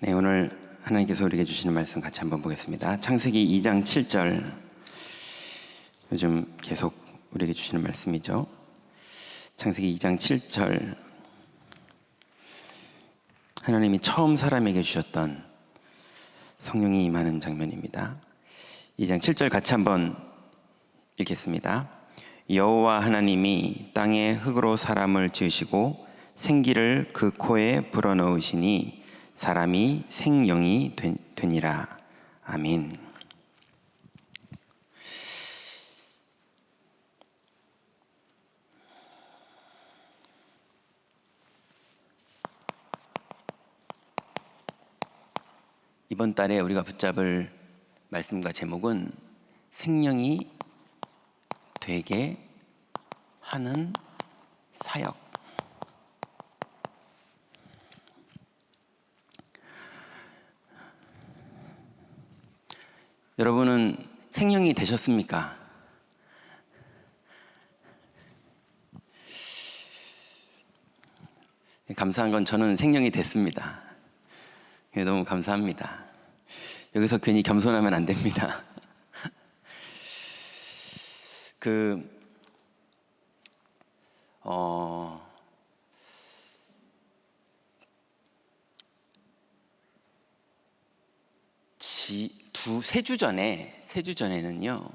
네, 오늘 하나님께서 우리에게 주시는 말씀 같이 한번 보겠습니다. 창세기 2장 7절, 요즘 계속 우리에게 주시는 말씀이죠. 창세기 2장 7절, 하나님이 처음 사람에게 주셨던 성령이 임하는 장면입니다. 2장 7절 같이 한번 읽겠습니다. 여호와 하나님이 땅에 흙으로 사람을 지으시고 생기를 그 코에 불어넣으시니 사람이 생명이 되니라. 아멘. 이번 달에 우리가 붙잡을 말씀과 제목은 생명이 되게 하는 사역. 여러분은 생명이 되셨습니까? 감사한 건 저는 생명이 됐습니다. 너무 감사합니다. 여기서 괜히 겸손하면 안 됩니다. 세 주 전에는요,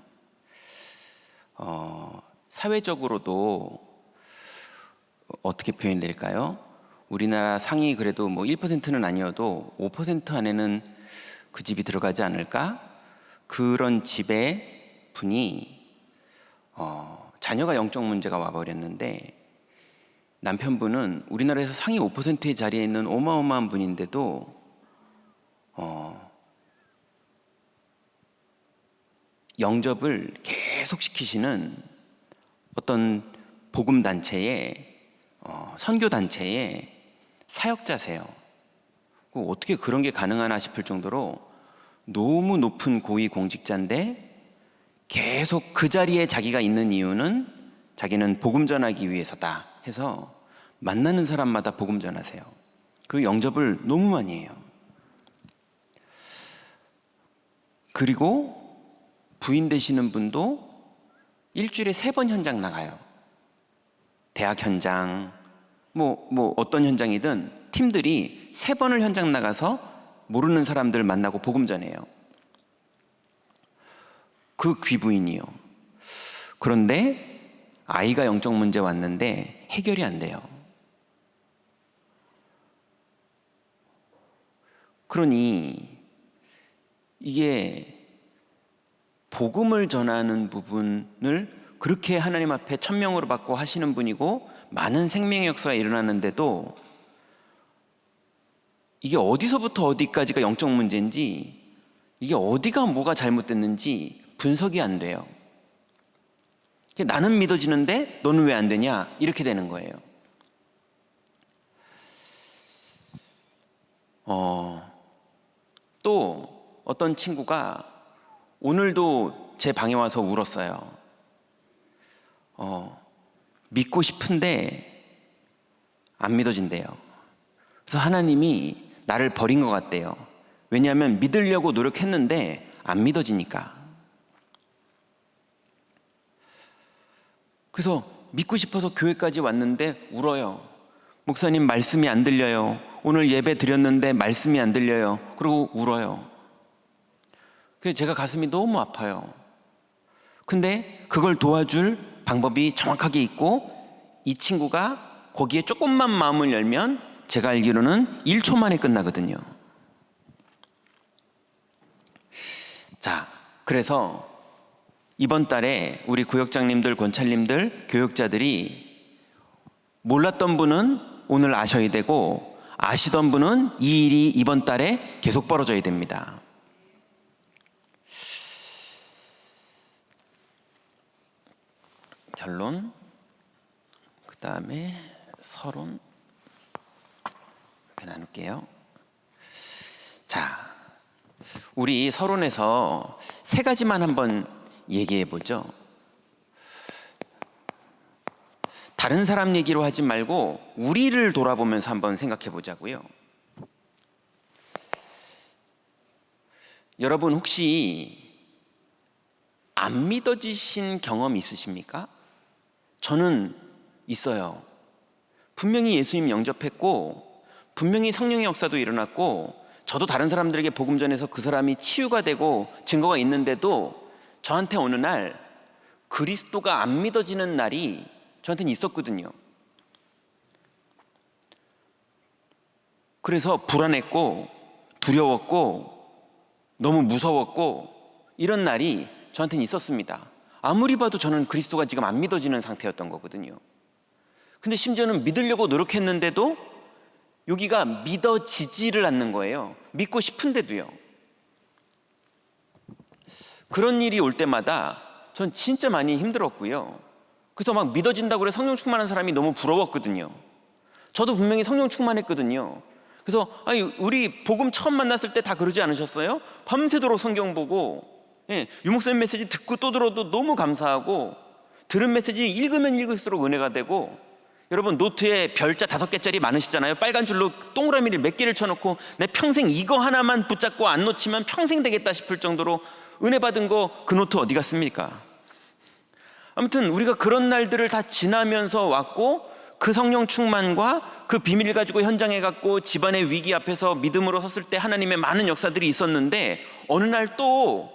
사회적으로도 어떻게 표현될까요? 우리나라 상위 그래도 뭐 1%는 아니어도 5% 안에는 그 집이 들어가지 않을까? 그런 집의 분이 자녀가 영적 문제가 와버렸는데, 남편분은 우리나라에서 상위 5%의 자리에 있는 어마어마한 분인데도 영접을 계속 시키시는 어떤 복음단체의 선교단체의 사역자세요. 어떻게 그런 게 가능하나 싶을 정도로 너무 높은 고위 공직자인데 계속 그 자리에 자기가 있는 이유는 자기는 복음 전하기 위해서다 해서 만나는 사람마다 복음 전하세요. 그 영접을 너무 많이 해요. 그리고 부인 되시는 분도 일주일에 3번 현장 나가요. 대학 현장, 뭐 어떤 현장이든 팀들이 3번을 현장 나가서 모르는 사람들 만나고 복음 전해요. 그 귀부인이요. 그런데 아이가 영적 문제 왔는데 해결이 안 돼요. 그러니 이게 복음을 전하는 부분을 그렇게 하나님 앞에 천명으로 받고 하시는 분이고 많은 생명의 역사가 일어나는데도 이게 어디서부터 어디까지가 영적 문제인지, 이게 어디가 뭐가 잘못됐는지 분석이 안 돼요. 나는 믿어지는데 너는 왜 안 되냐, 이렇게 되는 거예요. 또 어떤 친구가 오늘도 제 방에 와서 울었어요. 믿고 싶은데 안 믿어진대요. 그래서 하나님이 나를 버린 것 같대요. 왜냐하면 믿으려고 노력했는데 안 믿어지니까. 그래서 믿고 싶어서 교회까지 왔는데 울어요. 목사님, 말씀이 안 들려요. 오늘 예배 드렸는데 말씀이 안 들려요. 그리고 울어요. 그래서 제가 가슴이 너무 아파요. 근데 그걸 도와줄 방법이 정확하게 있고, 이 친구가 거기에 조금만 마음을 열면 제가 알기로는 1초 만에 끝나거든요. 자, 그래서 이번 달에 우리 구역장님들, 권찰님들, 교역자들이 몰랐던 분은 오늘 아셔야 되고, 아시던 분은 이 일이 이번 달에 계속 벌어져야 됩니다. 결론, 그 다음에 서론 이렇게 나눌게요. 자, 우리 서론에서 3가지만 한번 얘기해 보죠. 다른 사람 얘기로 하지 말고 우리를 돌아보면서 한번 생각해 보자고요. 여러분 혹시 안 믿어지신 경험 있으십니까? 저는 있어요. 분명히 예수님 영접했고 분명히 성령의 역사도 일어났고 저도 다른 사람들에게 복음 전해서 그 사람이 치유가 되고 증거가 있는데도 저한테 어느 날 그리스도가 안 믿어지는 날이 저한테는 있었거든요. 그래서 불안했고 두려웠고 너무 무서웠고 이런 날이 저한테는 있었습니다. 아무리 봐도 저는 그리스도가 지금 안 믿어지는 상태였던 거거든요. 근데 심지어는 믿으려고 노력했는데도 여기가 믿어지지를 않는 거예요. 믿고 싶은데도요. 그런 일이 올 때마다 전 진짜 많이 힘들었고요. 그래서 막 믿어진다고 그래 성령 충만한 사람이 너무 부러웠거든요. 저도 분명히 성령 충만했거든요. 그래서 아니 우리 복음 처음 만났을 때 다 그러지 않으셨어요? 밤새도록 성경 보고 유목사님 메시지 듣고 또 들어도 너무 감사하고 들은 메시지 읽으면 읽을수록 은혜가 되고 여러분 노트에 별자 5개짜리 많으시잖아요. 빨간 줄로 동그라미를 몇 개를 쳐놓고 내 평생 이거 하나만 붙잡고 안 놓치면 평생 되겠다 싶을 정도로 은혜 받은 거 그 노트 어디 갔습니까? 아무튼 우리가 그런 날들을 다 지나면서 왔고 그 성령 충만과 그 비밀을 가지고 현장에 갔고 집안의 위기 앞에서 믿음으로 섰을 때 하나님의 많은 역사들이 있었는데 어느 날 또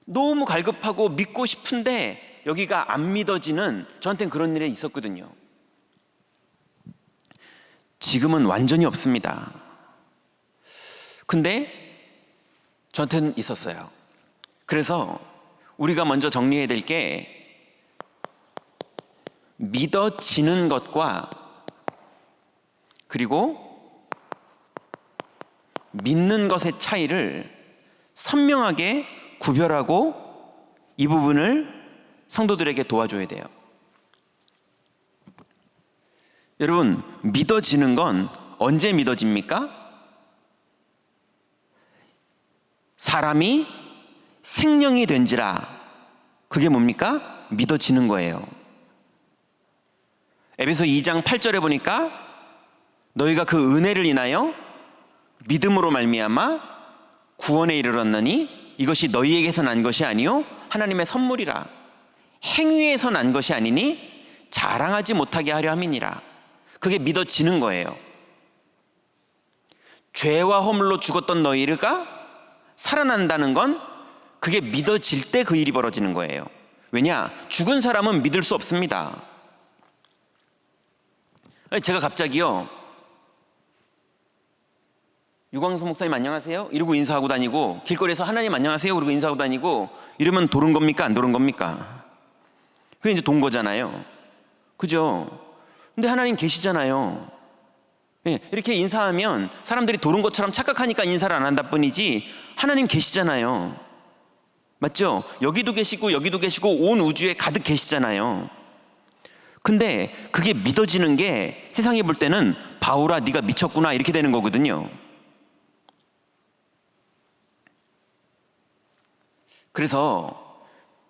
너무 갈급하고 믿고 싶은데 여기가 안 믿어지는 저한테는 그런 일이 있었거든요. 지금은 완전히 없습니다. 근데 저한테는 있었어요. 그래서 우리가 먼저 정리해야 될 게 믿어지는 것과 그리고 믿는 것의 차이를 선명하게 구별하고 이 부분을 성도들에게 도와줘야 돼요. 여러분, 믿어지는 건 언제 믿어집니까? 사람이 생명이 된지라. 그게 뭡니까? 믿어지는 거예요. 에베소 2장 8절에 보니까 너희가 그 은혜를 인하여 믿음으로 말미암아 구원에 이르렀느니 이것이 너희에게서 난 것이 아니요 하나님의 선물이라. 행위에서 난 것이 아니니 자랑하지 못하게 하려 함이니라. 그게 믿어지는 거예요. 죄와 허물로 죽었던 너희가 살아난다는 건 그게 믿어질 때 그 일이 벌어지는 거예요. 왜냐? 죽은 사람은 믿을 수 없습니다. 제가 갑자기요 유광수 목사님 안녕하세요 이러고 인사하고 다니고 길거리에서 하나님 안녕하세요 그러고 인사하고 다니고 이러면 도른 겁니까? 안 도른 겁니까? 그게 이제 돈 거잖아요. 그죠? 근데 하나님 계시잖아요. 이렇게 인사하면 사람들이 도른 것처럼 착각하니까 인사를 안 한다 뿐이지 하나님 계시잖아요. 맞죠? 여기도 계시고 여기도 계시고 온 우주에 가득 계시잖아요. 근데 그게 믿어지는 게 세상이 볼 때는 바울아 네가 미쳤구나 이렇게 되는 거거든요. 그래서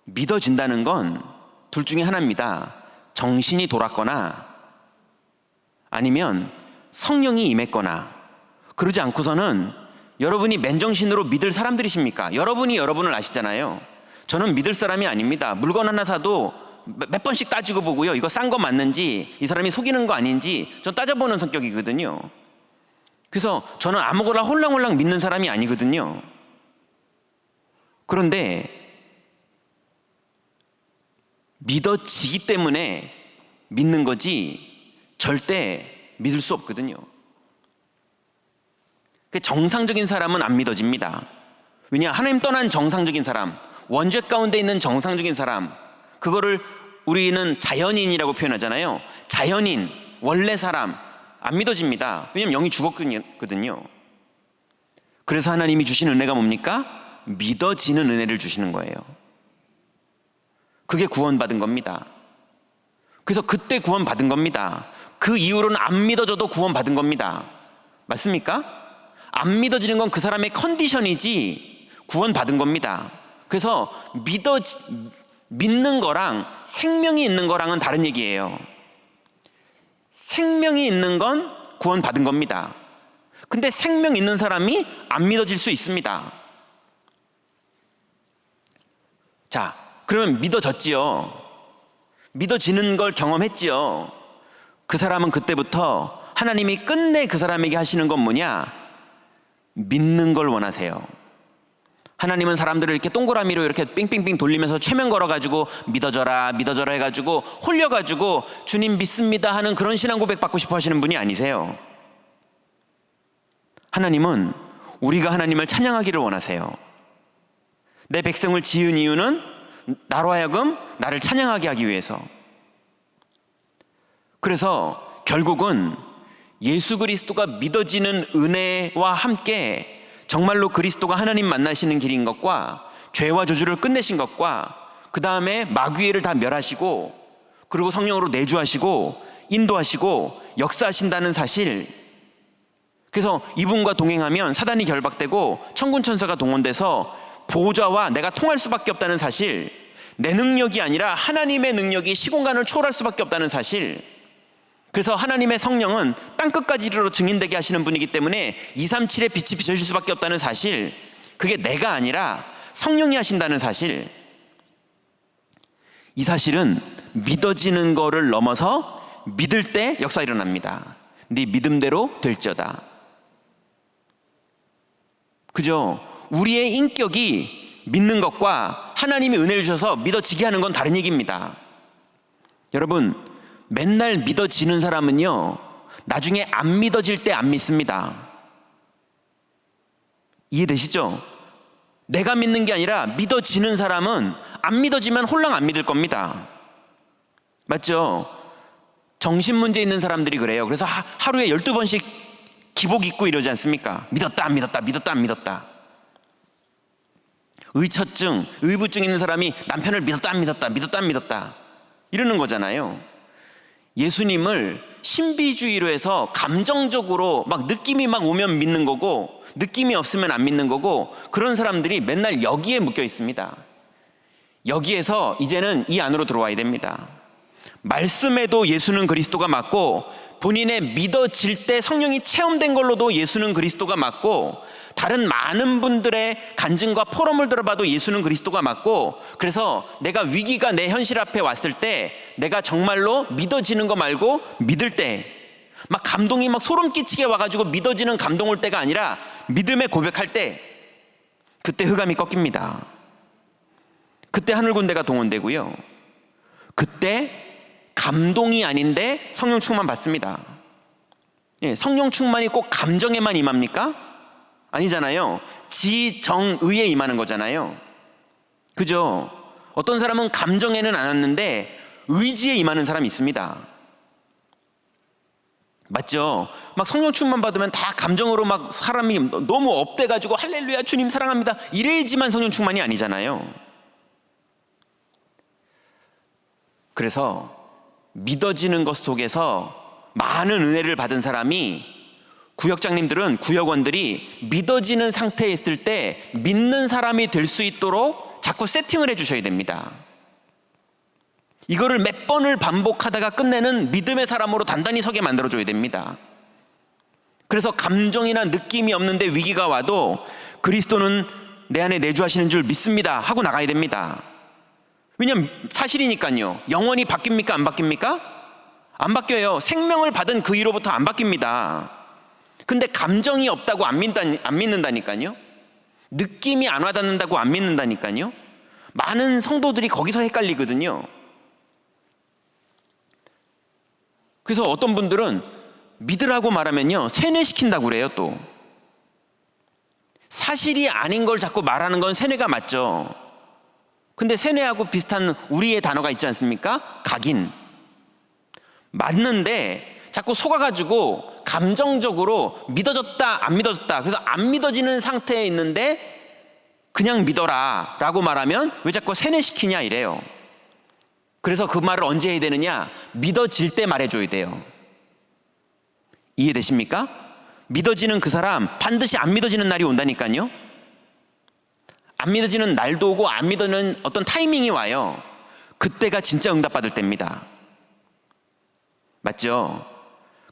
믿어진다는 건 둘 중에 하나입니다. 정신이 돌았거나 아니면 성령이 임했거나. 그러지 않고서는 여러분이 맨정신으로 믿을 사람들이십니까? 여러분이 여러분을 아시잖아요. 저는 믿을 사람이 아닙니다. 물건 하나 사도 몇 번씩 따지고 보고요. 이거 싼 거 맞는지 이 사람이 속이는 거 아닌지 전 따져보는 성격이거든요. 그래서 저는 아무거나 홀랑홀랑 믿는 사람이 아니거든요. 그런데 믿어지기 때문에 믿는 거지 절대 믿을 수 없거든요. 정상적인 사람은 안 믿어집니다. 왜냐? 하나님 떠난 정상적인 사람, 원죄 가운데 있는 정상적인 사람, 그거를 우리는 자연인이라고 표현하잖아요. 자연인, 원래 사람 안 믿어집니다. 왜냐하면 영이 죽었거든요. 그래서 하나님이 주신 은혜가 뭡니까? 믿어지는 은혜를 주시는 거예요. 그게 구원받은 겁니다. 그래서 그때 구원받은 겁니다. 그 이후로는 안 믿어져도 구원받은 겁니다. 맞습니까? 안 믿어지는 건 그 사람의 컨디션이지 구원받은 겁니다. 그래서 믿는 거랑 생명이 있는 거랑은 다른 얘기예요. 생명이 있는 건 구원받은 겁니다. 근데 생명 있는 사람이 안 믿어질 수 있습니다. 자, 그러면 믿어졌지요. 믿어지는 걸 경험했지요. 그 사람은 그때부터 하나님이 끝내 그 사람에게 하시는 건 뭐냐? 믿는 걸 원하세요. 하나님은 사람들을 이렇게 동그라미로 이렇게 빙빙빙 돌리면서 최면 걸어가지고 믿어져라 믿어져라 해가지고 홀려가지고 주님 믿습니다 하는 그런 신앙 고백 받고 싶어 하시는 분이 아니세요. 하나님은 우리가 하나님을 찬양하기를 원하세요. 내 백성을 지은 이유는 나로 하여금 나를 찬양하게 하기 위해서. 그래서 결국은 예수 그리스도가 믿어지는 은혜와 함께 정말로 그리스도가 하나님 만나시는 길인 것과 죄와 저주를 끝내신 것과 그 다음에 마귀를 다 멸하시고 그리고 성령으로 내주하시고 인도하시고 역사하신다는 사실. 그래서 이분과 동행하면 사단이 결박되고 천군 천사가 동원돼서 보호자와 내가 통할 수밖에 없다는 사실, 내 능력이 아니라 하나님의 능력이 시공간을 초월할 수밖에 없다는 사실. 그래서 하나님의 성령은 땅끝까지 이르러 증인되게 하시는 분이기 때문에 237의 빛이 비춰질 수밖에 없다는 사실, 그게 내가 아니라 성령이 하신다는 사실. 이 사실은 믿어지는 거를 넘어서 믿을 때 역사가 일어납니다. 네 믿음대로 될지어다. 그죠? 우리의 인격이 믿는 것과 하나님이 은혜를 주셔서 믿어지게 하는 건 다른 얘기입니다. 여러분, 맨날 믿어지는 사람은요, 나중에 안 믿어질 때 안 믿습니다. 이해되시죠? 내가 믿는 게 아니라 믿어지는 사람은 안 믿어지면 홀랑 안 믿을 겁니다. 맞죠? 정신 문제 있는 사람들이 그래요. 그래서 하루에 12번씩 기복 입고 이러지 않습니까? 믿었다 안 믿었다 믿었다 안 믿었다. 의처증, 의부증 있는 사람이 남편을 믿었다 안 믿었다 믿었다 안 믿었다 이러는 거잖아요. 예수님을 신비주의로 해서 감정적으로 막 느낌이 막 오면 믿는 거고 느낌이 없으면 안 믿는 거고, 그런 사람들이 맨날 여기에 묶여 있습니다. 여기에서 이제는 이 안으로 들어와야 됩니다. 말씀에도 예수는 그리스도가 맞고, 본인의 믿어질 때 성령이 체험된 걸로도 예수는 그리스도가 맞고, 다른 많은 분들의 간증과 포럼을 들어봐도 예수는 그리스도가 맞고, 그래서 내가 위기가 내 현실 앞에 왔을 때 내가 정말로 믿어지는 거 말고 믿을 때, 막 감동이 막 소름 끼치게 와가지고 믿어지는 감동 올 때가 아니라 믿음의 고백할 때, 그때 흑암이 꺾입니다. 그때 하늘 군대가 동원되고요, 그때 감동이 아닌데 성령 충만 받습니다. 예, 성령 충만이 꼭 감정에만 임합니까? 아니잖아요. 지정의에 임하는 거잖아요. 그죠? 어떤 사람은 감정에는 안 왔는데 의지에 임하는 사람이 있습니다. 맞죠? 막 성령 충만 받으면 다 감정으로 막 사람이 너무 업돼가지고 할렐루야 주님 사랑합니다 이래야지만 성령 충만이 아니잖아요. 그래서 믿어지는 것 속에서 많은 은혜를 받은 사람이, 구역장님들은, 구역원들이 믿어지는 상태에 있을 때 믿는 사람이 될 수 있도록 자꾸 세팅을 해주셔야 됩니다. 이거를 몇 번을 반복하다가 끝내는 믿음의 사람으로 단단히 서게 만들어줘야 됩니다. 그래서 감정이나 느낌이 없는데 위기가 와도 그리스도는 내 안에 내주하시는 줄 믿습니다 하고 나가야 됩니다. 왜냐면 사실이니까요. 영원히 바뀝니까 안 바뀝니까? 안 바뀌어요. 생명을 받은 그 이로부터 안 바뀝니다. 근데 감정이 없다고 안 믿는다니까요. 느낌이 안 와닿는다고 안 믿는다니까요. 많은 성도들이 거기서 헷갈리거든요. 그래서 어떤 분들은 믿으라고 말하면요, 세뇌시킨다고 그래요. 또 사실이 아닌 걸 자꾸 말하는 건 세뇌가 맞죠. 근데 세뇌하고 비슷한 우리의 단어가 있지 않습니까? 각인. 맞는데 자꾸 속아가지고 감정적으로 믿어졌다 안 믿어졌다, 그래서 안 믿어지는 상태에 있는데 그냥 믿어라 라고 말하면 왜 자꾸 세뇌시키냐 이래요. 그래서 그 말을 언제 해야 되느냐? 믿어질 때 말해줘야 돼요. 이해되십니까? 믿어지는 그 사람 반드시 안 믿어지는 날이 온다니까요. 안 믿어지는 날도 오고 안 믿어지는 어떤 타이밍이 와요. 그때가 진짜 응답받을 때입니다. 맞죠?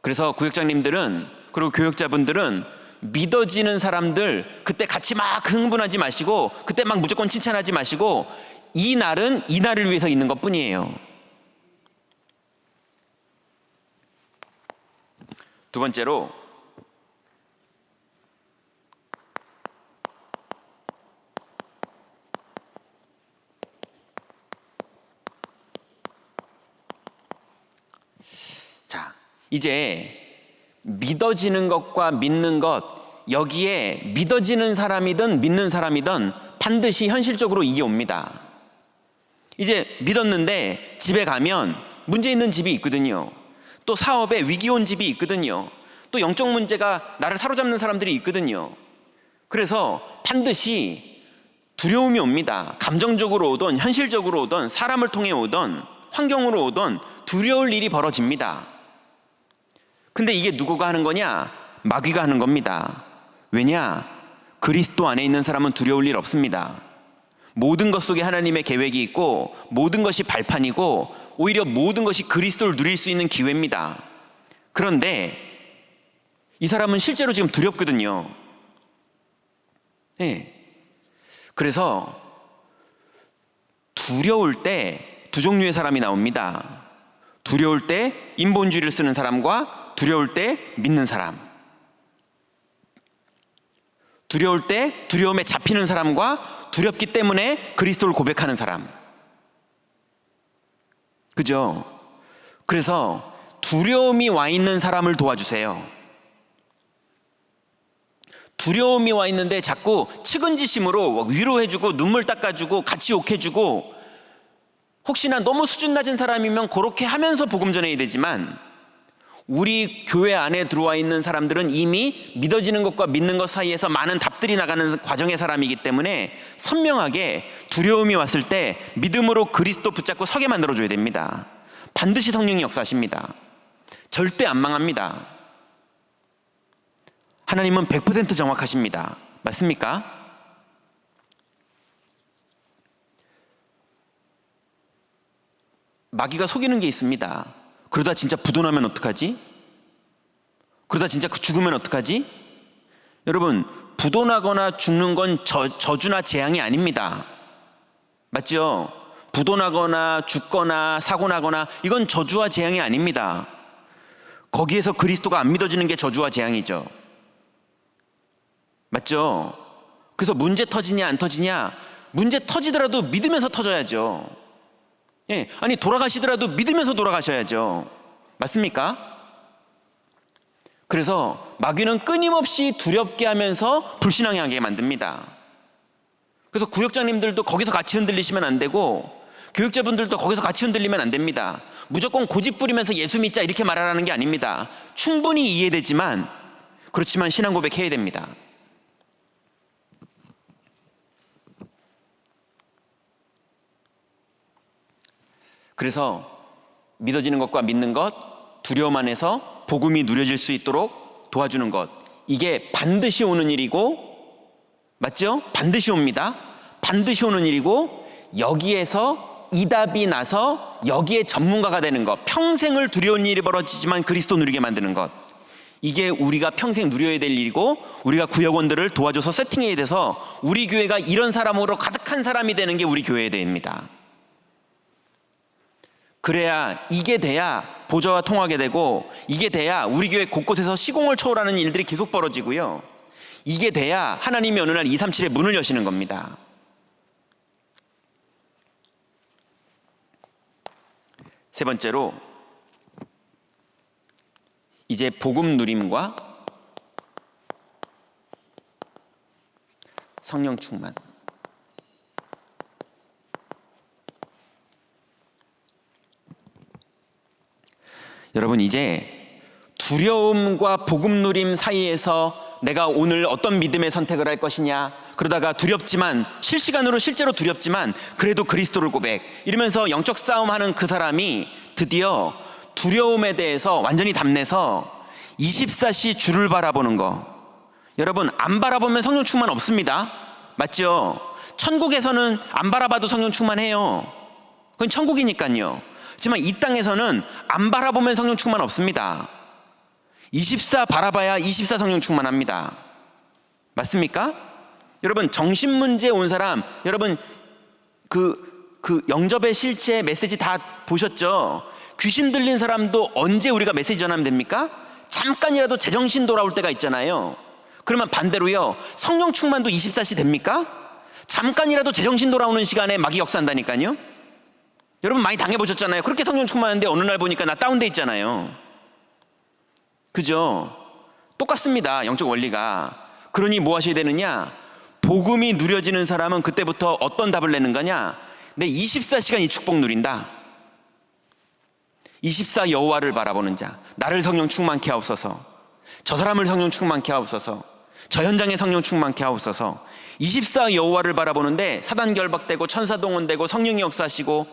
그래서 구역장님들은, 그리고 교역자분들은 믿어지는 사람들 그때 같이 막 흥분하지 마시고, 그때 막 무조건 칭찬하지 마시고, 이 날은 이 날을 위해서 있는 것 뿐이에요. 두 번째로, 자, 이제 믿어지는 것과 믿는 것, 여기에 믿어지는 사람이든 믿는 사람이든 반드시 현실적으로 이게 옵니다. 이제 믿었는데 집에 가면 문제 있는 집이 있거든요. 또 사업에 위기 온 집이 있거든요. 또 영적 문제가 나를 사로잡는 사람들이 있거든요. 그래서 반드시 두려움이 옵니다. 감정적으로 오든 현실적으로 오든 사람을 통해 오든 환경으로 오든 두려울 일이 벌어집니다. 근데 이게 누구가 하는 거냐? 마귀가 하는 겁니다. 왜냐? 그리스도 안에 있는 사람은 두려울 일 없습니다. 모든 것 속에 하나님의 계획이 있고 모든 것이 발판이고 오히려 모든 것이 그리스도를 누릴 수 있는 기회입니다. 그런데 이 사람은 실제로 지금 두렵거든요. 네. 그래서 두려울 때 두 종류의 사람이 나옵니다. 두려울 때 인본주의를 쓰는 사람과 두려울 때 믿는 사람. 두려울 때 두려움에 잡히는 사람과 두렵기 때문에 그리스도를 고백하는 사람. 그죠? 그래서 두려움이 와 있는 사람을 도와주세요. 두려움이 와 있는데 자꾸 측은지심으로 위로해주고 눈물 닦아주고 같이 욕해주고, 혹시나 너무 수준 낮은 사람이면 그렇게 하면서 복음 전해야 되지만, 우리 교회 안에 들어와 있는 사람들은 이미 믿어지는 것과 믿는 것 사이에서 많은 답들이 나가는 과정의 사람이기 때문에 선명하게 두려움이 왔을 때 믿음으로 그리스도 붙잡고 서게 만들어줘야 됩니다. 반드시 성령이 역사하십니다. 절대 안 망합니다. 하나님은 100% 정확하십니다. 맞습니까? 마귀가 속이는 게 있습니다. 그러다 진짜 부도나면 어떡하지? 그러다 진짜 죽으면 어떡하지? 여러분, 부도나거나 죽는 건 저주나 재앙이 아닙니다. 맞죠? 부도나거나 죽거나 사고나거나 이건 저주와 재앙이 아닙니다. 거기에서 그리스도가 안 믿어지는 게 저주와 재앙이죠. 맞죠? 그래서 문제 터지냐 안 터지냐, 문제 터지더라도 믿으면서 터져야죠. 예, 아니 돌아가시더라도 믿으면서 돌아가셔야죠. 맞습니까? 그래서 마귀는 끊임없이 두렵게 하면서 불신앙하게 만듭니다. 그래서 구역장님들도 거기서 같이 흔들리시면 안 되고, 교육자분들도 거기서 같이 흔들리면 안 됩니다. 무조건 고집 부리면서 예수 믿자 이렇게 말하라는 게 아닙니다. 충분히 이해되지만, 그렇지만 신앙 고백해야 됩니다. 그래서 믿어지는 것과 믿는 것, 두려움 안에서 복음이 누려질 수 있도록 도와주는 것, 이게 반드시 오는 일이고, 맞죠? 반드시 옵니다. 반드시 오는 일이고, 여기에서 이답이 나서 여기에 전문가가 되는 것, 평생을 두려운 일이 벌어지지만 그리스도 누리게 만드는 것, 이게 우리가 평생 누려야 될 일이고, 우리가 구역원들을 도와줘서 세팅해야 돼서 우리 교회가 이런 사람으로 가득한 사람이 되는 게 우리 교회의 대입니다. 그래야, 이게 돼야 보좌와 통하게 되고, 이게 돼야 우리 교회 곳곳에서 시공을 초월하는 일들이 계속 벌어지고요, 이게 돼야 하나님이 어느 날 237의 문을 여시는 겁니다. 세 번째로, 이제 복음 누림과 성령 충만. 여러분, 이제 두려움과 복음 누림 사이에서 내가 오늘 어떤 믿음의 선택을 할 것이냐, 그러다가 두렵지만, 실시간으로 실제로 두렵지만 그래도 그리스도를 고백, 이러면서 영적 싸움하는 그 사람이 드디어 두려움에 대해서 완전히 담내서 24시 주를 바라보는 거. 여러분, 안 바라보면 성령 충만 없습니다. 맞죠? 천국에서는 안 바라봐도 성령 충만해요. 그건 천국이니까요. 하지만 이 땅에서는 안 바라보면 성령 충만 없습니다. 24 바라봐야 24 성령 충만합니다. 맞습니까? 여러분, 정신문제 온 사람, 여러분 그 그 영접의 실체 메시지 다 보셨죠? 귀신 들린 사람도 언제 우리가 메시지 전하면 됩니까? 잠깐이라도 제정신 돌아올 때가 있잖아요. 그러면 반대로요, 성령 충만도 24시 됩니까? 잠깐이라도 제정신 돌아오는 시간에 마귀 역사한다니까요. 여러분 많이 당해보셨잖아요. 그렇게 성령 충만한데 어느 날 보니까 나 다운돼 있잖아요. 그죠? 똑같습니다, 영적 원리가. 그러니 뭐 하셔야 되느냐? 복음이 누려지는 사람은 그때부터 어떤 답을 내는 거냐? 내 24시간 이 축복 누린다. 24 여호와를 바라보는 자, 나를 성령 충만케 하옵소서. 저 사람을 성령 충만케 하옵소서. 저 현장에 성령 충만케 하옵소서. 24 여호와를 바라보는데 사단 결박되고 천사 동원되고 성령이 역사하시고,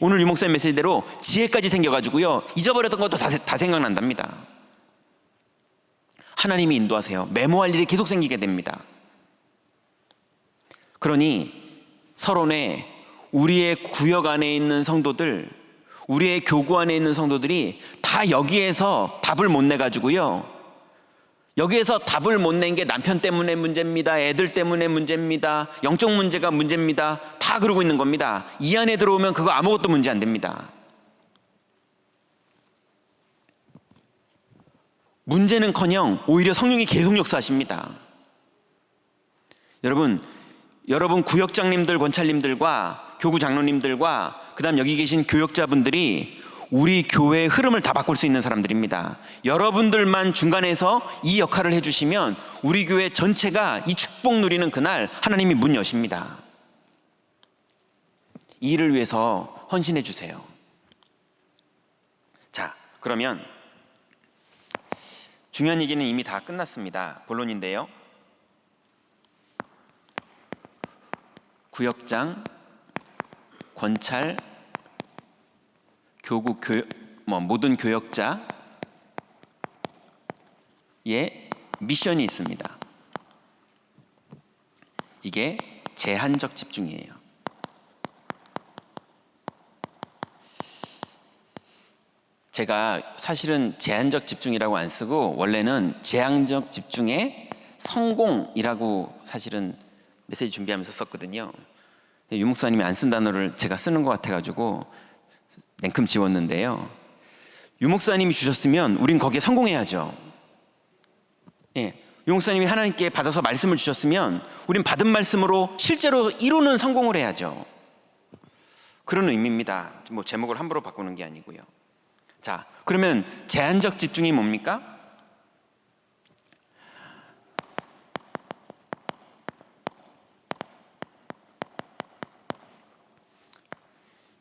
오늘 유 목사님 메시지대로 지혜까지 생겨가지고요, 잊어버렸던 것도 다 생각난답니다. 하나님이 인도하세요. 메모할 일이 계속 생기게 됩니다. 그러니 서론에 우리의 구역 안에 있는 성도들, 우리의 교구 안에 있는 성도들이 다 여기에서 답을 못 내가지고요, 여기에서 답을 못 낸 게 남편 때문에 문제입니다, 애들 때문에 문제입니다, 영적 문제가 문제입니다, 다 그러고 있는 겁니다. 이 안에 들어오면 그거 아무것도 문제 안 됩니다. 문제는커녕 오히려 성령이 계속 역사하십니다. 여러분 구역장님들, 권찰님들과 교구 장로님들과 그 다음 여기 계신 교역자분들이 우리 교회의 흐름을 다 바꿀 수 있는 사람들입니다. 여러분들만 중간에서 이 역할을 해주시면 우리 교회 전체가 이 축복 누리는 그날 하나님이 문 여십니다. 이 일을 위해서 헌신해 주세요. 자, 그러면 중요한 얘기는 이미 다 끝났습니다. 본론인데요, 구역장, 권찰, 교구, 모든 교역자의 미션이 있습니다. 이게 제한적 집중이에요. 제가 사실은 제한적 집중이라고 안 쓰고 원래는 제한적 집중의 성공이라고 사실은 메시지 준비하면서 썼거든요. 유 목사님이 안 쓴 단어를 제가 쓰는 것 같아가지고 냉큼 지웠는데요, 유 목사님이 주셨으면 우린 거기에 성공해야죠. 유 목사님이 하나님께 받아서 말씀을 주셨으면 우린 받은 말씀으로 실제로 이루는 성공을 해야죠. 그런 의미입니다. 뭐 제목을 함부로 바꾸는 게 아니고요. 자, 그러면 제한적 집중이 뭡니까?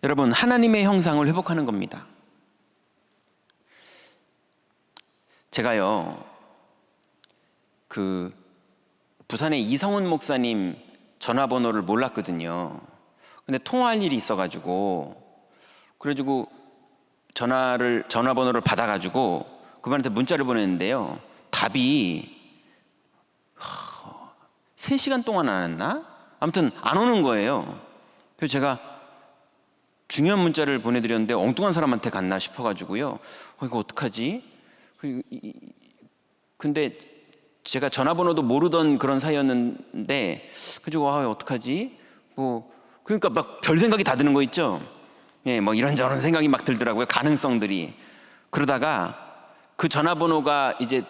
여러분, 하나님의 형상을 회복하는 겁니다. 제가요, 부산의 이성훈 목사님 전화번호를 몰랐거든요. 근데 통화할 일이 있어가지고, 그래가지고 전화번호를 받아가지고 그분한테 문자를 보냈는데요, 답이 3시간 동안 안 왔나? 아무튼 안 오는 거예요. 그래서 제가 중요한 문자를 보내드렸는데 엉뚱한 사람한테 갔나 싶어가지고요, 이거 어떡하지? 근데 제가 전화번호도 모르던 그런 사이였는데, 그래가지고 어떡하지? 그러니까 막 별 생각이 다 드는 거 있죠? 뭐 이런저런 생각이 막 들더라고요, 가능성들이. 그러다가 그 전화번호가 이제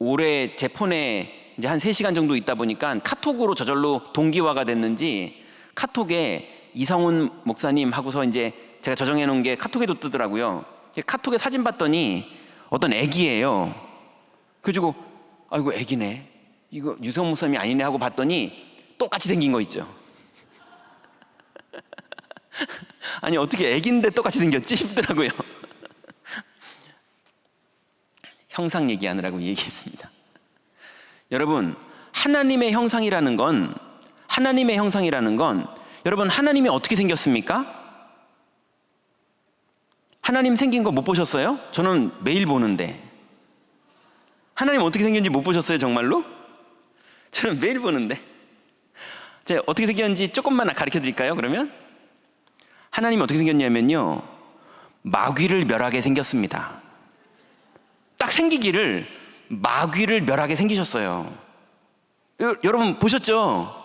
올해 제 폰에 이제 한 3시간 정도 있다 보니까 카톡으로 저절로 동기화가 됐는지 카톡에 이성훈 목사님 하고서 이제 제가 저장해 놓은 게 카톡에도 뜨더라고요. 카톡에 사진 봤더니 어떤 애기예요. 그래가지고 이거 애기네, 이거 유성 목사님이 아니네 하고 봤더니 똑같이 생긴 거 있죠. 아니 어떻게 애기인데 똑같이 생겼지 싶더라고요. 형상 얘기하느라고 얘기했습니다. 여러분, 하나님의 형상이라는 건 여러분, 하나님이 어떻게 생겼습니까? 하나님 생긴 거 못 보셨어요? 저는 매일 보는데. 하나님 어떻게 생겼는지 못 보셨어요, 정말로? 저는 매일 보는데. 제가 어떻게 생겼는지 조금만 가르쳐 드릴까요, 그러면? 하나님이 어떻게 생겼냐면요, 마귀를 멸하게 생겼습니다. 딱 생기기를 마귀를 멸하게 생기셨어요. 여러분 보셨죠?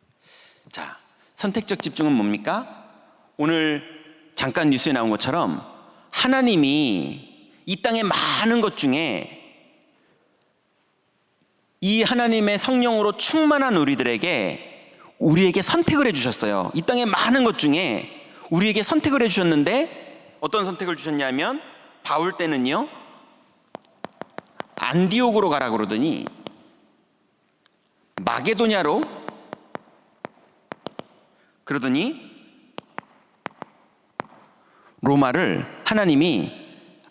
선택적 집중은 뭡니까? 오늘 잠깐 뉴스에 나온 것처럼 하나님이 이 땅의 많은 것 중에 이 하나님의 성령으로 충만한 우리에게 선택을 해주셨어요. 이 땅의 많은 것 중에 우리에게 선택을 해주셨는데 어떤 선택을 주셨냐면 바울 때는요, 안디옥으로 가라 그러더니 마게도냐로 그러더니 로마를 하나님이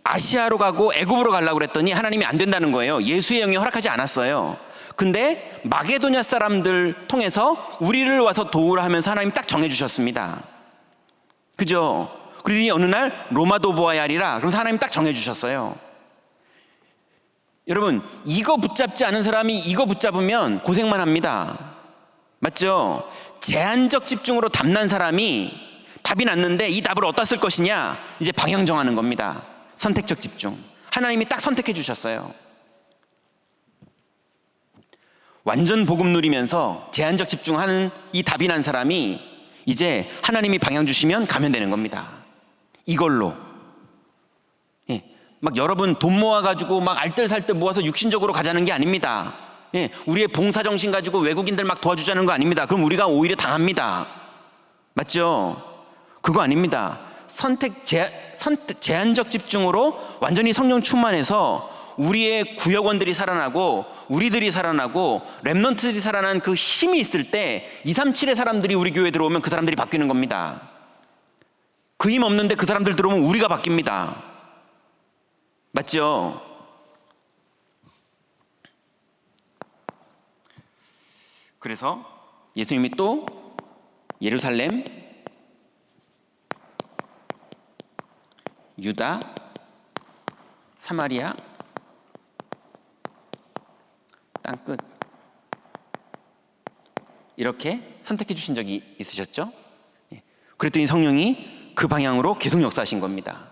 아시아로 가고 애굽으로 가려고 그랬더니 하나님이 안 된다는 거예요. 예수의 영이 허락하지 않았어요. 근데 마게도냐 사람들 통해서 우리를 와서 도우라 하면서 하나님 딱 정해주셨습니다. 그죠? 그러더니 어느 날 로마도 보아야 하리라 그래서 하나님 딱 정해주셨어요. 여러분, 이거 붙잡지 않은 사람이 이거 붙잡으면 고생만 합니다. 맞죠? 제한적 집중으로 답난 사람이 답이 났는데 이 답을 어디다 쓸 것이냐, 이제 방향 정하는 겁니다. 선택적 집중. 하나님이 딱 선택해 주셨어요. 완전 복음 누리면서 제한적 집중하는 이 답이 난 사람이 이제 하나님이 방향 주시면 가면 되는 겁니다. 이걸로. 예, 막 여러분 돈 모아가지고 막 알뜰살뜰 모아서 육신적으로 가자는 게 아닙니다. 예, 우리의 봉사정신 가지고 외국인들 막 도와주자는 거 아닙니다. 그럼 우리가 오히려 당합니다. 맞죠? 그거 아닙니다. 제한적 집중으로 완전히 성령 충만해서 우리의 구역원들이 살아나고 우리들이 살아나고 렘넌트들이 살아난 그 힘이 있을 때 237의 사람들이 우리 교회에 들어오면 그 사람들이 바뀌는 겁니다. 그 힘 없는데 그 사람들 들어오면 우리가 바뀝니다. 맞죠? 그래서 예수님이 또 예루살렘, 유다, 사마리아, 땅끝 이렇게 선택해 주신 적이 있으셨죠? 그랬더니 성령이 그 방향으로 계속 역사하신 겁니다.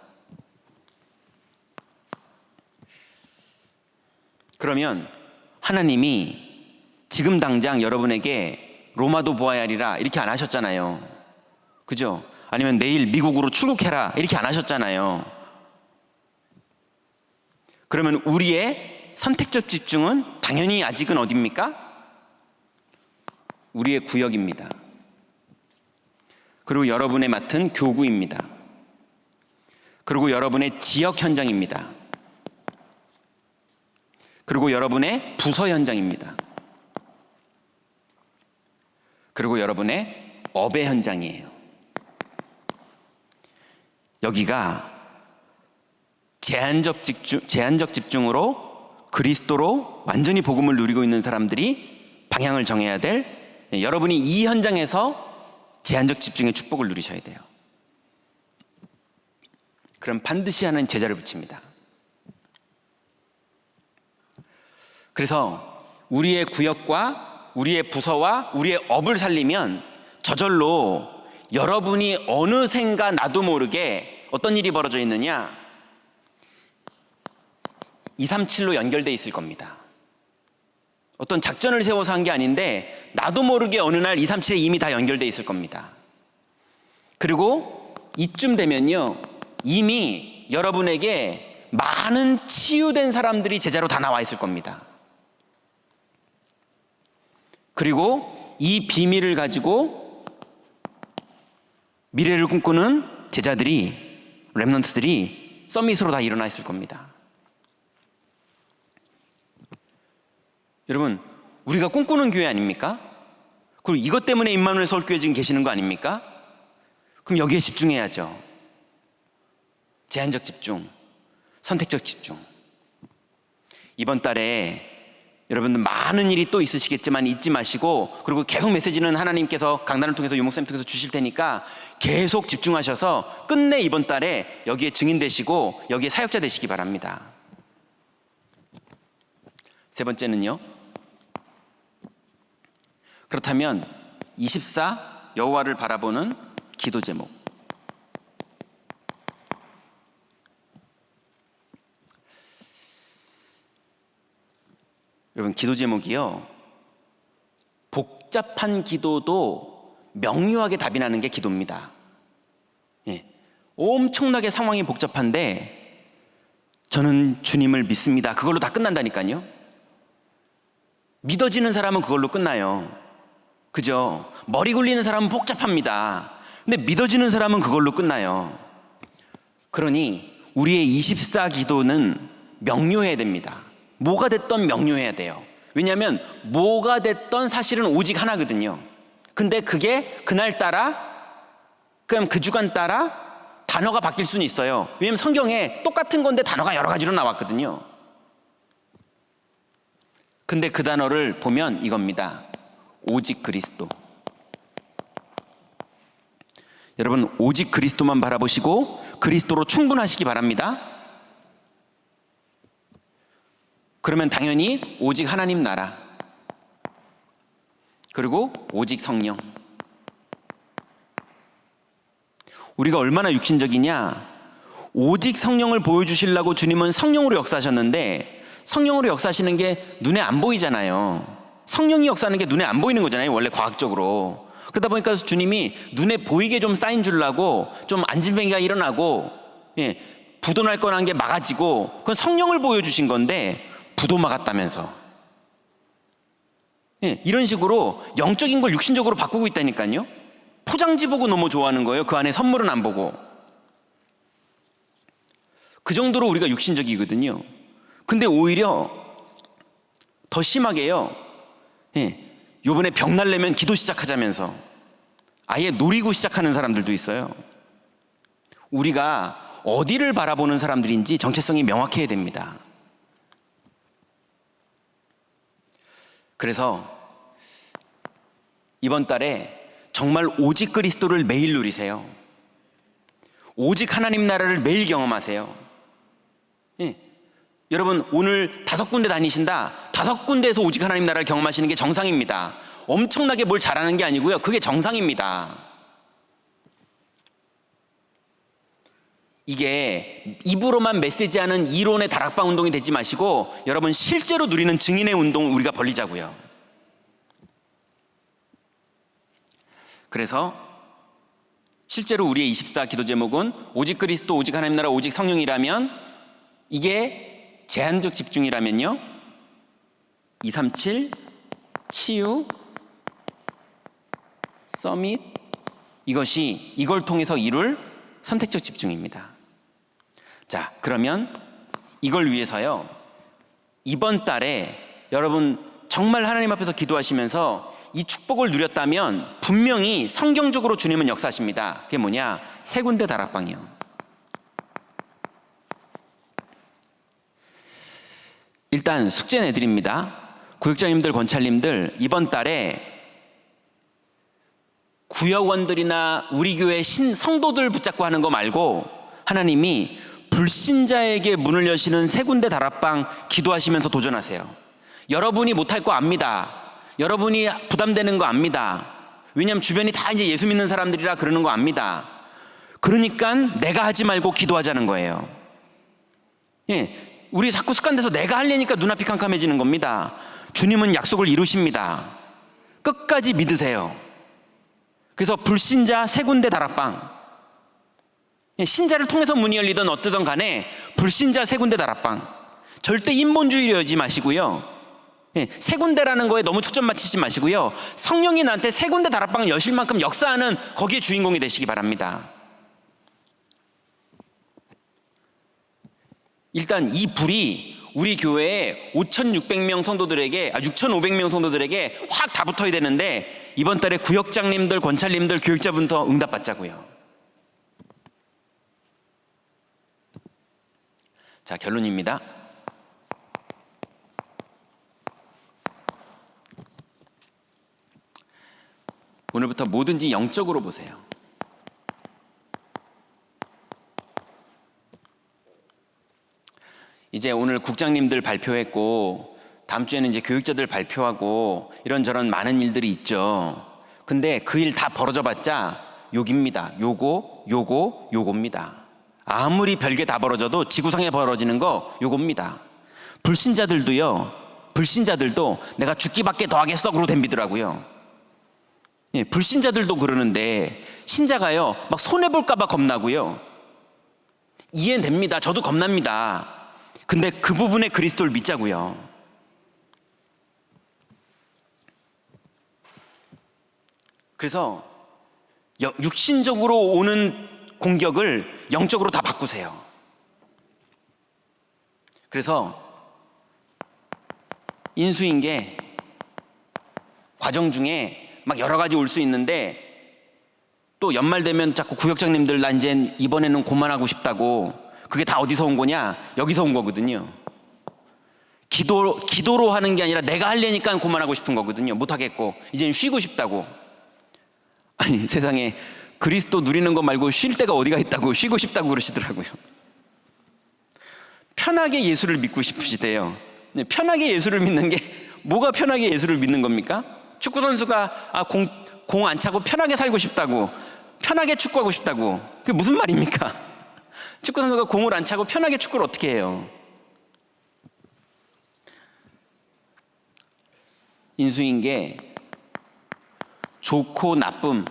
그러면 하나님이 지금 당장 여러분에게 로마도 보아야 하리라 이렇게 안 하셨잖아요. 그죠? 아니면 내일 미국으로 출국해라 이렇게 안 하셨잖아요. 그러면 우리의 선택적 집중은 당연히 아직은 어디입니까? 우리의 구역입니다. 그리고 여러분의 맡은 교구입니다. 그리고 여러분의 지역 현장입니다. 그리고 여러분의 부서 현장입니다. 그리고 여러분의 업의 현장이에요. 여기가 제한적 집중으로 그리스도로 완전히 복음을 누리고 있는 사람들이 방향을 정해야 될, 여러분이 이 현장에서 제한적 집중의 축복을 누리셔야 돼요. 그럼 반드시 하나님 제자를 붙입니다. 그래서 우리의 구역과 우리의 부서와 우리의 업을 살리면 저절로 여러분이 어느샌가 나도 모르게 어떤 일이 벌어져 있느냐, 237로 연결되어 있을 겁니다. 어떤 작전을 세워서 한 게 아닌데 나도 모르게 어느 날 237에 이미 다 연결되어 있을 겁니다. 그리고 이쯤 되면요, 이미 여러분에게 많은 치유된 사람들이 제자로 다 나와 있을 겁니다. 그리고 이 비밀을 가지고 미래를 꿈꾸는 제자들이, 렘넌트들이 서밋으로 다 일어나 있을 겁니다. 여러분, 우리가 꿈꾸는 교회 아닙니까? 그리고 이것 때문에 임마누엘 서울교회 지금 계시는 거 아닙니까? 그럼 여기에 집중해야죠. 제한적 집중, 선택적 집중. 이번 달에 여러분들 많은 일이 또 있으시겠지만 잊지 마시고, 그리고 계속 메시지는 하나님께서 강단을 통해서 유목사님 통해서 주실 테니까 계속 집중하셔서 끝내 이번 달에 여기에 증인 되시고 여기에 사역자 되시기 바랍니다. 세 번째는요, 그렇다면 24 여호와를 바라보는 기도 제목. 여러분, 기도 제목이요, 복잡한 기도도 명료하게 답이 나는 게 기도입니다. 예. 엄청나게 상황이 복잡한데 저는 주님을 믿습니다. 그걸로 다 끝난다니까요. 믿어지는 사람은 그걸로 끝나요. 그죠? 머리 굴리는 사람은 복잡합니다. 근데 믿어지는 사람은 그걸로 끝나요. 그러니 우리의 24 기도는 명료해야 됩니다. 뭐가 됐던 명료해야 돼요. 왜냐하면 뭐가 됐던 사실은 오직 하나거든요. 근데 그게 그날따라, 그럼 그 주간 따라 단어가 바뀔 수는 있어요. 왜냐하면 성경에 똑같은 건데 단어가 여러 가지로 나왔거든요. 근데 그 단어를 보면 이겁니다. 오직 그리스도. 여러분, 오직 그리스도만 바라보시고 그리스도로 충분하시기 바랍니다. 그러면 당연히 오직 하나님 나라, 그리고 오직 성령. 우리가 얼마나 육신적이냐? 오직 성령을 보여주시려고 주님은 성령으로 역사하셨는데 성령으로 역사하시는 게 눈에 안 보이잖아요. 성령이 역사하는 게 눈에 안 보이는 거잖아요, 원래 과학적으로. 그러다 보니까 주님이 눈에 보이게 좀 사인 주려고 좀 안진뱅이가 일어나고, 부도 날 뻔한 게 막아지고, 그건 성령을 보여주신 건데 부도 막았다면서. 이런 식으로 영적인 걸 육신적으로 바꾸고 있다니까요. 포장지 보고 너무 좋아하는 거예요. 그 안에 선물은 안 보고. 그 정도로 우리가 육신적이거든요. 근데 오히려 더 심하게요, 요번에 병날 내면 기도 시작하자면서 아예 노리고 시작하는 사람들도 있어요. 우리가 어디를 바라보는 사람들인지 정체성이 명확해야 됩니다. 그래서 이번 달에 정말 오직 그리스도를 매일 누리세요. 오직 하나님 나라를 매일 경험하세요. 여러분, 오늘 5군데 다니신다. 5군데에서 오직 하나님 나라를 경험하시는 게 정상입니다. 엄청나게 뭘 잘하는 게 아니고요, 그게 정상입니다. 이게 입으로만 메시지하는 이론의 다락방 운동이 되지 마시고 여러분, 실제로 누리는 증인의 운동 우리가 벌리자고요. 그래서 실제로 우리의 24 기도 제목은 오직 그리스도, 오직 하나님 나라, 오직 성령이라면, 이게 제한적 집중이라면요, 237, 치유, 서밋, 이것이 이걸 통해서 이룰 선택적 집중입니다. 자, 그러면 이걸 위해서요, 이번 달에 여러분 정말 하나님 앞에서 기도하시면서 이 축복을 누렸다면 분명히 성경적으로 주님은 역사하십니다. 그게 뭐냐? 3군데 다락방이요. 일단 숙제 내드립니다. 구역장님들, 권찰님들, 이번 달에 구역원들이나 우리 교회 성도들 붙잡고 하는 거 말고 하나님이 불신자에게 문을 여시는 3군데 다락방 기도하시면서 도전하세요. 여러분이 못할 거 압니다. 여러분이 부담되는 거 압니다. 왜냐하면 주변이 다 이제 예수 믿는 사람들이라 그러는 거 압니다. 그러니까 내가 하지 말고 기도하자는 거예요. 우리 자꾸 습관돼서 내가 하려니까 눈앞이 캄캄해지는 겁니다. 주님은 약속을 이루십니다. 끝까지 믿으세요. 그래서 불신자 3군데 다락방, 신자를 통해서 문이 열리든 어떠든 간에 불신자 3군데 다락방, 절대 인본주의하지 마시고요, 3군데라는 거에 너무 초점 맞추지 마시고요, 성령이 나한테 3군데 다락방을 여실 만큼 역사하는 거기에 주인공이 되시기 바랍니다. 일단 이 불이 우리 교회에 5,600명 성도들에게, 6,500명 성도들에게 확 다 붙어야 되는데 이번 달에 구역장님들, 권찰님들, 교육자분부터 응답받자고요. 자, 결론입니다. 오늘부터 뭐든지 영적으로 보세요. 이제 오늘 국장님들 발표했고 다음 주에는 이제 교육자들 발표하고 이런저런 많은 일들이 있죠. 근데 그 일 다 벌어져 봤자 욕입니다. 요거입니다. 아무리 별게 다 벌어져도 지구상에 벌어지는 거 요겁니다. 불신자들도 내가 죽기밖에 더 하겠어 그러고 덤비더라고요. 예, 불신자들도 그러는데 신자가요 막 손해볼까 봐 겁나고요. 이해됩니다. 저도 겁납니다. 근데 그 부분에 그리스도를 믿자고요. 그래서 육신적으로 오는 공격을 영적으로 다 바꾸세요. 그래서 인수인계 과정 중에 막 여러 가지 올 수 있는데 또 연말 되면 자꾸 구역장님들 나 이제 이번에는 고만하고 싶다고. 그게 다 어디서 온 거냐? 여기서 온 거거든요. 기도로 하는 게 아니라 내가 하려니까 고만하고 싶은 거거든요. 못하겠고 이제는 쉬고 싶다고. 아니 세상에 그리스도 누리는 거 말고 쉴 데가 어디가 있다고 쉬고 싶다고 그러시더라고요. 편하게 예수를 믿고 싶으시대요. 편하게 예수를 믿는 게 뭐가 편하게 예수를 믿는 겁니까? 축구 선수가 공 안 차고 편하게 살고 싶다고, 편하게 축구하고 싶다고, 그게 무슨 말입니까? 축구 선수가 공을 안 차고 편하게 축구를 어떻게 해요? 인수인계 좋고 나쁨,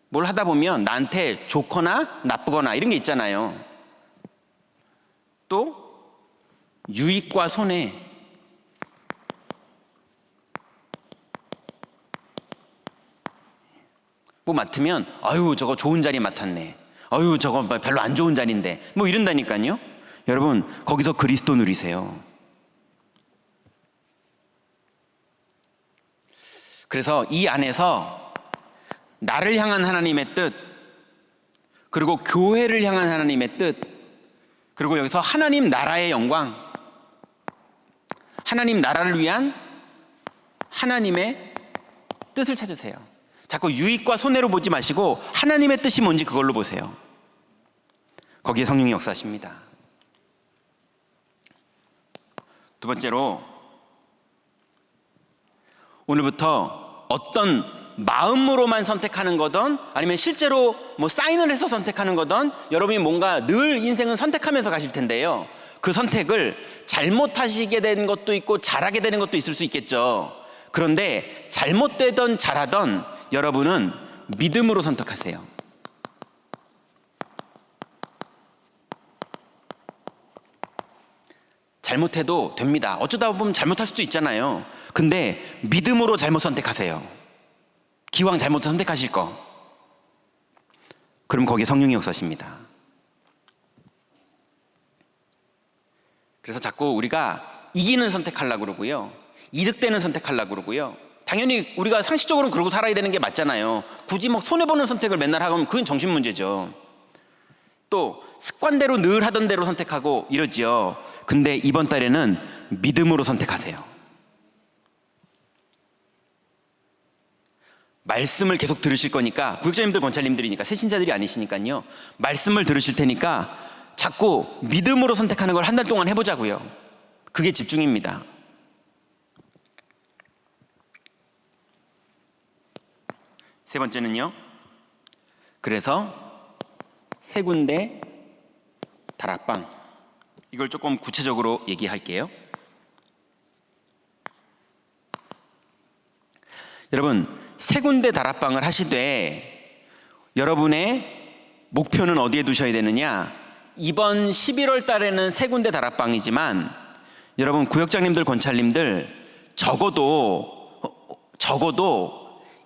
뭘 하다 보면 나한테 좋거나 나쁘거나 이런 게 있잖아요. 또 유익과 손해, 뭐 맡으면 아유 저거 좋은 자리 맡았네, 아유 저거 별로 안 좋은 자리인데 뭐 이런다니까요. 여러분 거기서 그리스도 누리세요. 그래서 이 안에서 나를 향한 하나님의 뜻, 그리고 교회를 향한 하나님의 뜻, 그리고 여기서 하나님 나라의 영광, 하나님 나라를 위한 하나님의 뜻을 찾으세요. 자꾸 유익과 손해로 보지 마시고 하나님의 뜻이 뭔지 그걸로 보세요. 거기에 성령이 역사하십니다. 두 번째로, 오늘부터 어떤 마음으로만 선택하는 거든 아니면 실제로 뭐 사인을 해서 선택하는 거든 여러분이 뭔가 늘 인생은 선택하면서 가실 텐데요, 그 선택을 잘못하시게 되는 것도 있고 잘하게 되는 것도 있을 수 있겠죠. 그런데 잘못되던 잘하던 여러분은 믿음으로 선택하세요. 잘못해도 됩니다. 어쩌다 보면 잘못할 수도 있잖아요. 근데 믿음으로 잘못 선택하세요. 기왕 잘못 선택하실 거, 그럼 거기에 성령이 역사하십니다. 그래서 자꾸 우리가 이기는 선택하려고 그러고요, 이득되는 선택하려고 그러고요. 당연히 우리가 상식적으로는 그러고 살아야 되는 게 맞잖아요. 굳이 막 손해보는 선택을 맨날 하면 그건 정신문제죠. 또 습관대로 늘 하던 대로 선택하고 이러지요. 근데 이번 달에는 믿음으로 선택하세요. 말씀을 계속 들으실 거니까, 구역자님들 권찰님들이니까 새신자들이 아니시니까요, 말씀을 들으실 테니까 자꾸 믿음으로 선택하는 걸 한 달 동안 해보자고요. 그게 집중입니다. 세 번째는요, 그래서 세 군데 다락방, 이걸 조금 구체적으로 얘기할게요. 여러분, 세 군데 다락방을 하시되 여러분의 목표는 어디에 두셔야 되느냐? 이번 11월 달에는 세 군데 다락방이지만 여러분 구역장님들 권찰님들 적어도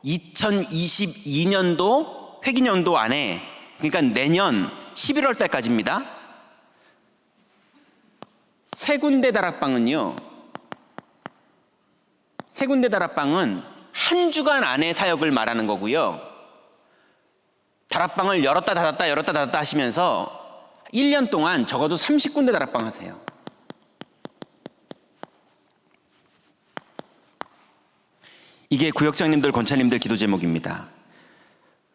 2022년도 회기년도 안에, 그러니까 내년 11월 달까지입니다. 세 군데 다락방은요, 세 군데 다락방은 한 주간 안에 사역을 말하는 거고요, 다락방을 열었다 닫았다 하시면서 1년 동안 적어도 30군데 다락방 하세요. 이게 구역장님들 권찰님들 기도 제목입니다.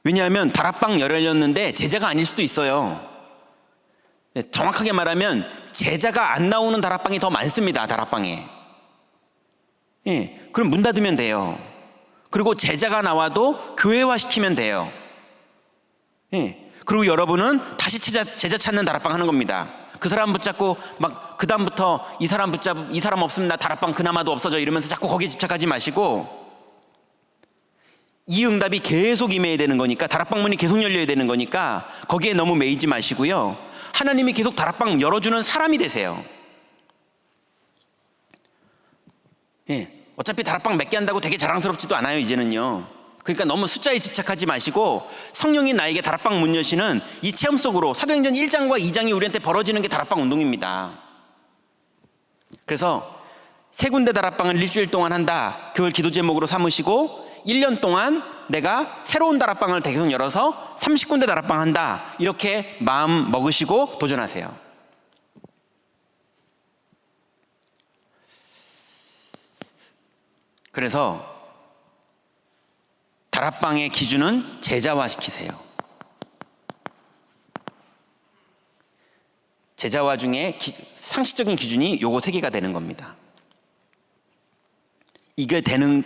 왜냐하면 다락방 열렸는데 제자가 아닐 수도 있어요. 정확하게 말하면 제자가 안 나오는 다락방이 더 많습니다. 다락방에. 그럼 문 닫으면 돼요. 그리고 제자가 나와도 교회화 시키면 돼요. 그리고 여러분은 다시 제자 찾는 다락방 하는 겁니다. 그 사람 붙잡고 막 그 다음부터 이 사람 없으면 나 다락방 그나마도 없어져 이러면서 자꾸 거기에 집착하지 마시고, 이 응답이 계속 임해야 되는 거니까, 다락방문이 계속 열려야 되는 거니까 거기에 너무 매이지 마시고요, 하나님이 계속 다락방 열어주는 사람이 되세요. 예, 어차피 다락방 몇 개 한다고 되게 자랑스럽지도 않아요 이제는요. 그러니까 너무 숫자에 집착하지 마시고 성령이 나에게 다락방 문 여시는 이 체험 속으로, 사도행전 1장과 2장이 우리한테 벌어지는 게 다락방 운동입니다. 그래서 3군데 다락방을 일주일 동안 한다, 그걸 기도 제목으로 삼으시고 1년 동안 내가 새로운 다락방을 계속 열어서 30군데 다락방 한다, 이렇게 마음 먹으시고 도전하세요. 그래서 다락방의 기준은 제자화시키세요. 제자화 중에 상식적인 기준이 요거 3개가 되는 겁니다. 이게 되는,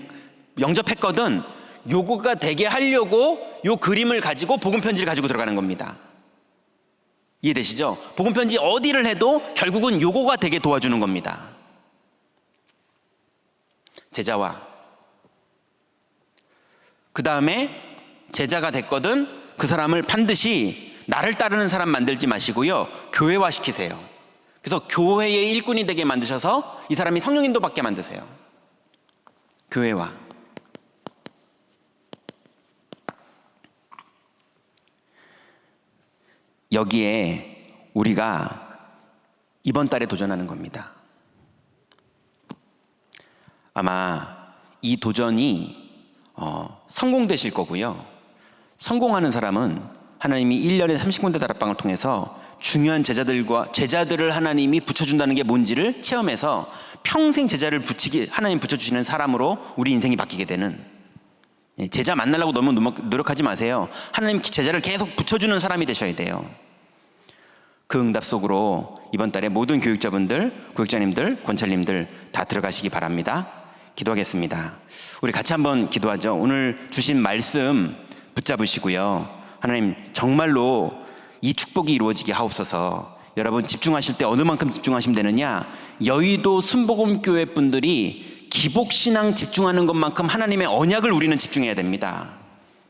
영접했거든 요거가 되게 하려고 요 그림을 가지고 복음 편지를 가지고 들어가는 겁니다. 이해되시죠? 복음 편지 어디를 해도 결국은 요거가 되게 도와주는 겁니다. 제자화. 그 다음에 제자가 됐거든 그 사람을 반드시 나를 따르는 사람 만들지 마시고요, 교회화 시키세요. 그래서 교회의 일꾼이 되게 만드셔서 이 사람이 성령 인도 받게 만드세요. 교회화. 여기에 우리가 이번 달에 도전하는 겁니다. 아마 이 도전이 성공되실 거고요, 성공하는 사람은 하나님이 1년에 30군데 다락방을 통해서 중요한 제자들을 하나님이 붙여준다는 게 뭔지를 체험해서 평생 제자를 하나님 붙여주시는 사람으로 우리 인생이 바뀌게 되는, 제자 만나려고 너무 노력하지 마세요. 하나님 제자를 계속 붙여주는 사람이 되셔야 돼요. 그 응답 속으로 이번 달에 모든 교육자분들, 구역자님들, 권찰님들 다 들어가시기 바랍니다. 기도하겠습니다. 우리 같이 한번 기도하죠. 오늘 주신 말씀 붙잡으시고요, 하나님 정말로 이 축복이 이루어지게 하옵소서. 여러분 집중하실 때 어느 만큼 집중하시면 되느냐, 여의도 순복음교회 분들이 기복신앙 집중하는 것만큼 하나님의 언약을 우리는 집중해야 됩니다.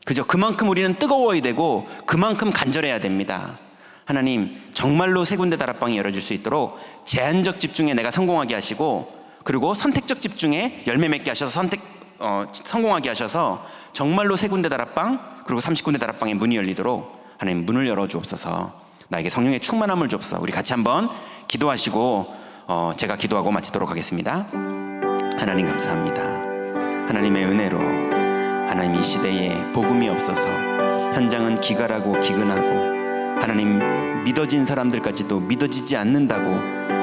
그죠? 그만큼 우리는 뜨거워야 되고 그만큼 간절해야 됩니다. 하나님 정말로 3군데 다락방이 열어질 수 있도록 제한적 집중에 내가 성공하게 하시고, 그리고 선택적 집중에 열매 맺게 하셔서 성공하게 하셔서 정말로 3군데 다락방 그리고 30군데 다락방의 문이 열리도록 하나님 문을 열어주옵소서. 나에게 성령의 충만함을 주옵소서. 우리 같이 한번 기도하시고 제가 기도하고 마치도록 하겠습니다. 하나님 감사합니다. 하나님의 은혜로 하나님 이 시대에 복음이 없어서 현장은 기갈하고 기근하고, 하나님 믿어진 사람들까지도 믿어지지 않는다고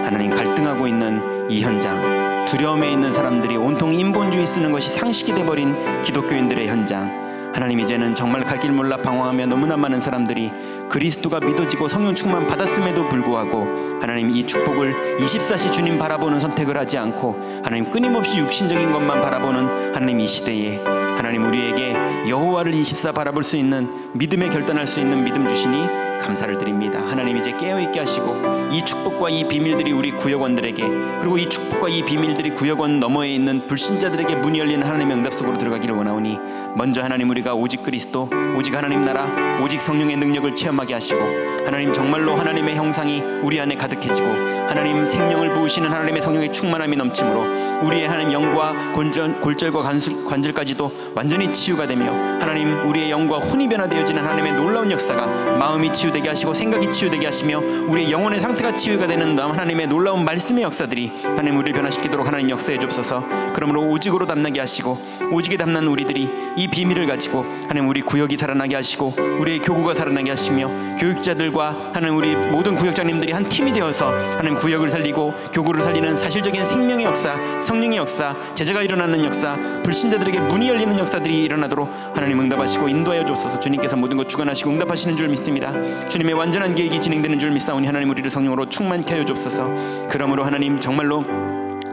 하나님 갈등하고 있는 이 현장, 두려움에 있는 사람들이 온통 인본주의 쓰는 것이 상식이 돼버린 기독교인들의 현장, 하나님 이제는 정말 갈 길 몰라 방황하며 너무나 많은 사람들이 그리스도가 믿어지고 성령 충만 받았음에도 불구하고 하나님 이 축복을 24시 주님 바라보는 선택을 하지 않고 하나님 끊임없이 육신적인 것만 바라보는 하나님 이 시대에 하나님 우리에게 여호와를 24 바라볼 수 있는 믿음에 결단할 수 있는 믿음 주시니 감사를 드립니다. 하나님 이제 깨어있게 하시고 이 축복과 이 비밀들이 우리 구역원들에게, 그리고 이 축복과 이 비밀들이 구역원 너머에 있는 불신자들에게 문이 열리는 하나님의 응답 속으로 들어가기를 원하오니, 먼저 하나님 우리가 오직 그리스도, 오직 하나님 나라, 오직 성령의 능력을 체험하게 하시고, 하나님 정말로 하나님의 형상이 우리 안에 가득해지고 하나님 생명을 부으시는 하나님의 성령의 충만함이 넘침으로 우리의 하나님 영과 골절과 관절까지도 완전히 치유가 되며 하나님 우리의 영과 혼이 변화되어지는 하나님의 놀라운 역사가, 마음이 치유되게 하시고 생각이 치유되게 하시며 우리의 영혼의 상태가 치유가 되는 하나님의 놀라운 말씀의 역사들이 하나님 우리를 변화시키도록 하나님 역사해 주옵소서. 그러므로 오직으로 담나게 하시고 오직에 담난 우리들이 이 비밀을 가지고 하나님 우리 구역이 살아나게 하시고 우리의 교구가 살아나게 하시며, 교육자들과 하나님 우리 모든 구역장님들이 한 팀이 되어서 하나님 구역을 살리고 교구를 살리는 사실적인 생명의 역사, 성령의 역사, 제자가 일어나는 역사, 불신자들에게 문이 열리는 역사들이 일어나도록 하나님 응답하시고 인도하여 주옵소서. 주님께서 모든 것 주관하시고 응답하시는 줄 믿습니다. 주님의 완전한 계획이 진행되는 줄 믿사오니 하나님 우리를 성령으로 충만케 하여 주옵소서. 그러므로 하나님 정말로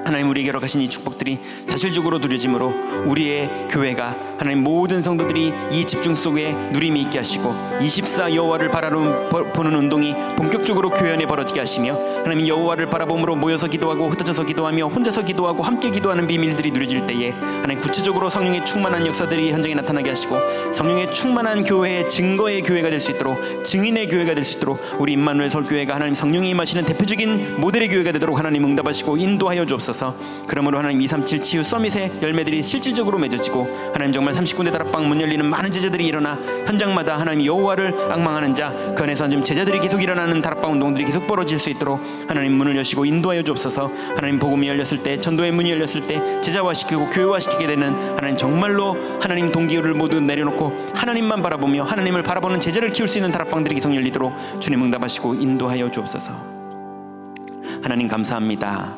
하나님 우리에게 허락하신 이 축복들이 사실적으로 누려짐으로 우리의 교회가 하나님 모든 성도들이 이 집중 속에 누림이 있게 하시고 24 여호와를 바라보는 운동이 본격적으로 교회 안에 벌어지게 하시며 하나님 여호와를 바라봄으로 모여서 기도하고 흩어져서 기도하며 혼자서 기도하고 함께 기도하는 비밀들이 누려질 때에 하나님 구체적으로 성령의 충만한 역사들이 현장에 나타나게 하시고 성령의 충만한 교회의 증거의 교회가 될 수 있도록 증인의 교회가 될 수 있도록 우리 임마누엘 설교회가 하나님 성령이 임하시는 대표적인 모델의 교회가 되도록 하나님 응답하시고 인도하여 주옵소서. 그러므로 하나님 237 치유 서밋의 열매들이 실질적으로 맺어지고 하나님 정말 39대 다락방 문 열리는 많은 제자들이 일어나 현장마다 하나님 여호와를 앙망하는 자 그 안에서 좀 제자들이 계속 일어나는 다락방 운동들이 계속 벌어질 수 있도록 하나님 문을 여시고 인도하여 주옵소서. 하나님 복음이 열렸을 때 전도의 문이 열렸을 때 제자화시키고 교회화시키게 되는 하나님 정말로 하나님 동기를 모두 내려놓고 하나님만 바라보며 하나님을 바라보는 제자를 키울 수 있는 다락방들이 계속 열리도록 주님 응답하시고 인도하여 주옵소서. 하나님 감사합니다.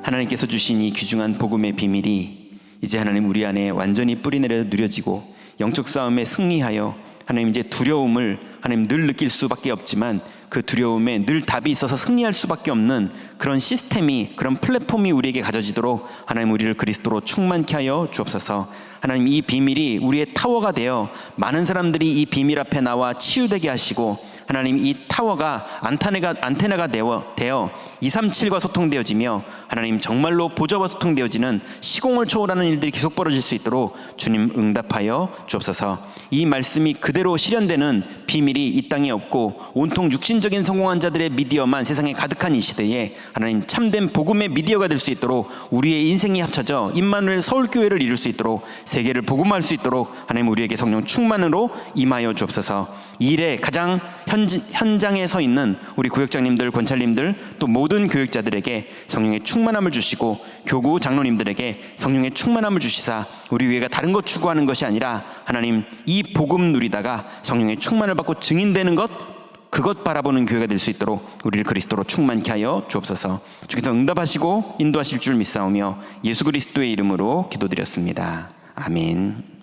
하나님께서 주신 이 귀중한 복음의 비밀이 이제 하나님 우리 안에 완전히 뿌리내려 누려지고 영적 싸움에 승리하여 하나님 이제 두려움을 하나님 늘 느낄 수밖에 없지만 그 두려움에 늘 답이 있어서 승리할 수밖에 없는 그런 시스템이 그런 플랫폼이 우리에게 가져지도록 하나님 우리를 그리스도로 충만케 하여 주옵소서. 하나님 이 비밀이 우리의 타워가 되어 많은 사람들이 이 비밀 앞에 나와 치유되게 하시고 하나님 이 타워가 안테나가 되어 237과 소통되어지며 하나님 정말로 보좌와 소통되어지는 시공을 초월하는 일들이 계속 벌어질 수 있도록 주님 응답하여 주옵소서. 이 말씀이 그대로 실현되는 비밀이 이 땅에 없고 온통 육신적인 성공한 자들의 미디어만 세상에 가득한 이 시대에 하나님 참된 복음의 미디어가 될 수 있도록 우리의 인생이 합쳐져 임마누엘 서울교회를 이룰 수 있도록 세계를 복음할 수 있도록 하나님 우리에게 성령 충만으로 임하여 주옵소서. 이 일에 가장 현장에 서 있는 우리 구역장님들, 권찰님들 또 모든 교육자들에게 성령의 충만함을 주시고 교구 장로님들에게 성령의 충만함을 주시사 우리 교회가 다른 것 추구하는 것이 아니라 하나님 이 복음 누리다가 성령의 충만을 받고 증인되는 것 그것 바라보는 교회가 될 수 있도록 우리를 그리스도로 충만케 하여 주옵소서. 주께서 응답하시고 인도하실 줄 믿사오며 예수 그리스도의 이름으로 기도드렸습니다. 아멘.